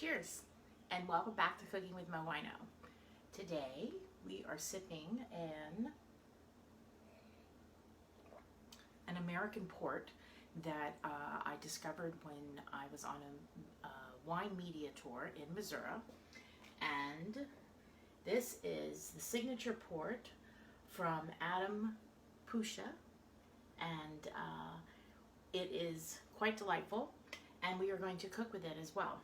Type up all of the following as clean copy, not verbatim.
Cheers, and welcome back to Cooking with MoWino. Today we are sipping an American port that I discovered when I was on a wine media tour in Missouri, and this is the signature port from Adam Pusha, and it is quite delightful, and we are going to cook with it as well.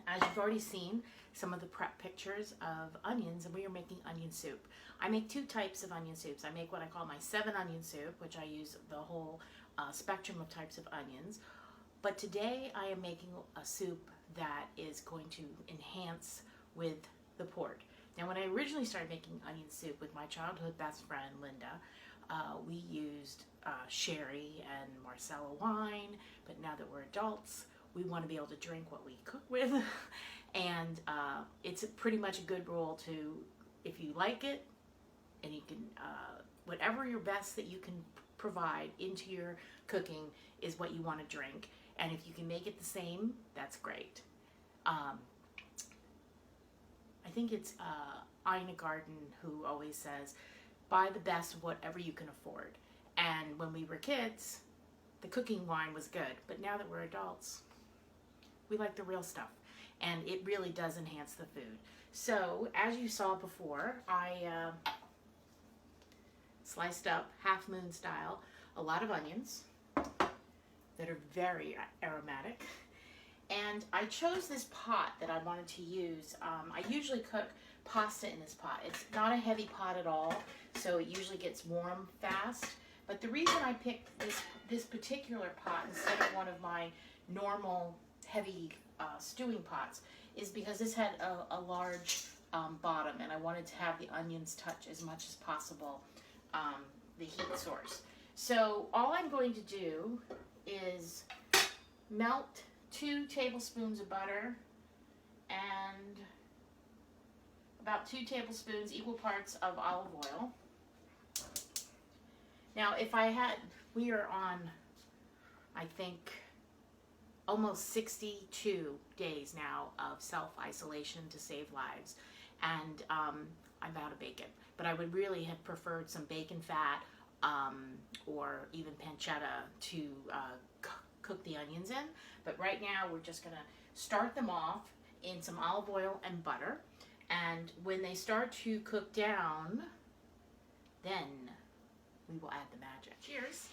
As you've already seen some of the prep pictures of onions, and we are making onion soup. I make two types of onion soups. I make what I call my 7-onion soup, which I use the whole spectrum of types of onions. But today I am making a soup that is going to enhance with the port. Now, when I originally started making onion soup with my childhood best friend, Linda, we used sherry and Marsala wine, but now that we're adults, we want to be able to drink what we cook with, and it's pretty much a good rule to, if you like it, and you can, whatever your best that you can provide into your cooking is what you want to drink, and if you can make it the same, that's great. I think it's Ina Garten who always says, buy the best of whatever you can afford. And when we were kids, the cooking wine was good, but now that we're adults, we like the real stuff, and it really does enhance the food. So, as you saw before, I sliced up, half moon style, a lot of onions that are very aromatic. And I chose this pot that I wanted to use. I usually cook pasta in this pot. It's not a heavy pot at all, so it usually gets warm fast. But the reason I picked this particular pot instead of one of my normal heavy stewing pots is because this had a large bottom, and I wanted to have the onions touch as much as possible the heat source. So all I'm going to do is melt 2 tablespoons of butter and about 2 tablespoons, equal parts of olive oil. Now, we are on, I think, almost 62 days now of self-isolation to save lives, and I'm out of bacon. But I would really have preferred some bacon fat or even pancetta to cook the onions in. But right now we're just going to start them off in some olive oil and butter, and when they start to cook down, then we will add the magic. Cheers,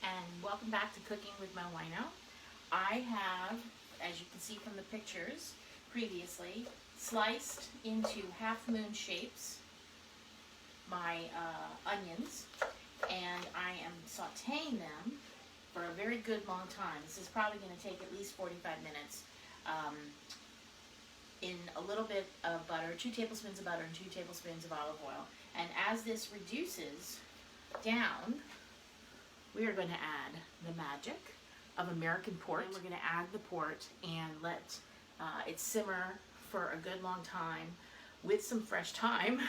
and welcome back to Cooking with MoWino. I have, as you can see from the pictures previously, sliced into half moon shapes my onions, and I am sauteing them for a very good long time. This is probably going to take at least 45 minutes in a little bit of butter, 2 tablespoons of butter and 2 tablespoons of olive oil. And as this reduces down, we are going to add the magic of American port. And we're going to add the port and let it simmer for a good long time with some fresh thyme.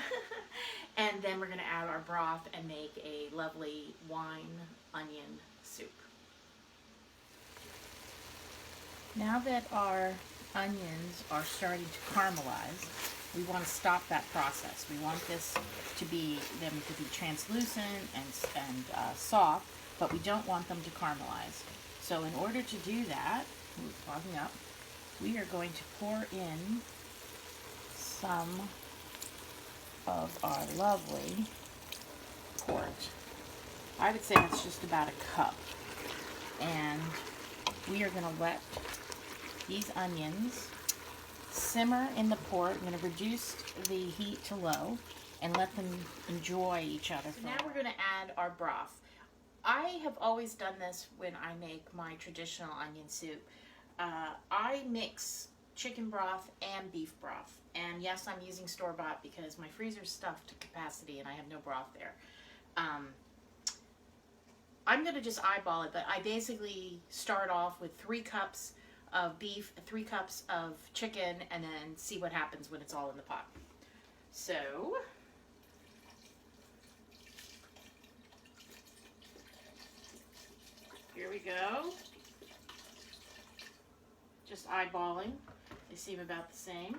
And then we're going to add our broth and make a lovely wine onion soup. Now that our onions are starting to caramelize, we want to stop that process. We want them to be translucent and soft, but we don't want them to caramelize. So in order to do that, fogging up, we are going to pour in some of our lovely port. I would say it's just about a cup. And we are going to let these onions simmer in the port. I'm going to reduce the heat to low and let them enjoy each other. So now we're going to add our broth. I have always done this when I make my traditional onion soup. I mix chicken broth and beef broth. And yes, I'm using store-bought because my freezer's stuffed to capacity and I have no broth there. I'm going to just eyeball it, but I basically start off with 3 cups of beef, 3 cups of chicken, and then see what happens when it's all in the pot. So here we go. Just eyeballing. They seem about the same.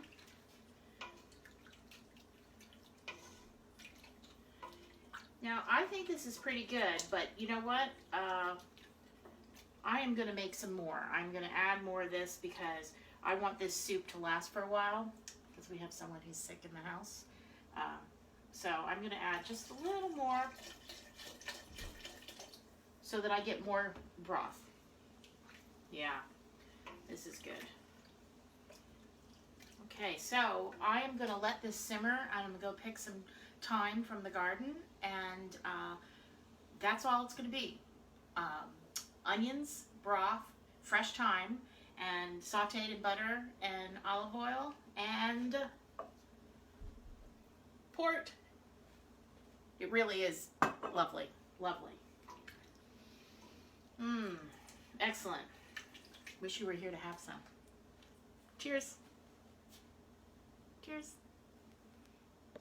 Now, I think this is pretty good, but you know what? I am going to make some more. I'm going to add more of this because I want this soup to last for a while because we have someone who's sick in the house. So I'm going to add just a little more so that I get more broth. Yeah, this is good. Okay, so I am going to let this simmer. I'm going to go pick some thyme from the garden, and that's all it's going to be. Onions, broth, fresh thyme, and sauteed in butter and olive oil, and port. It really is lovely, lovely. Excellent. Wish you were here to have some. Cheers. Cheers.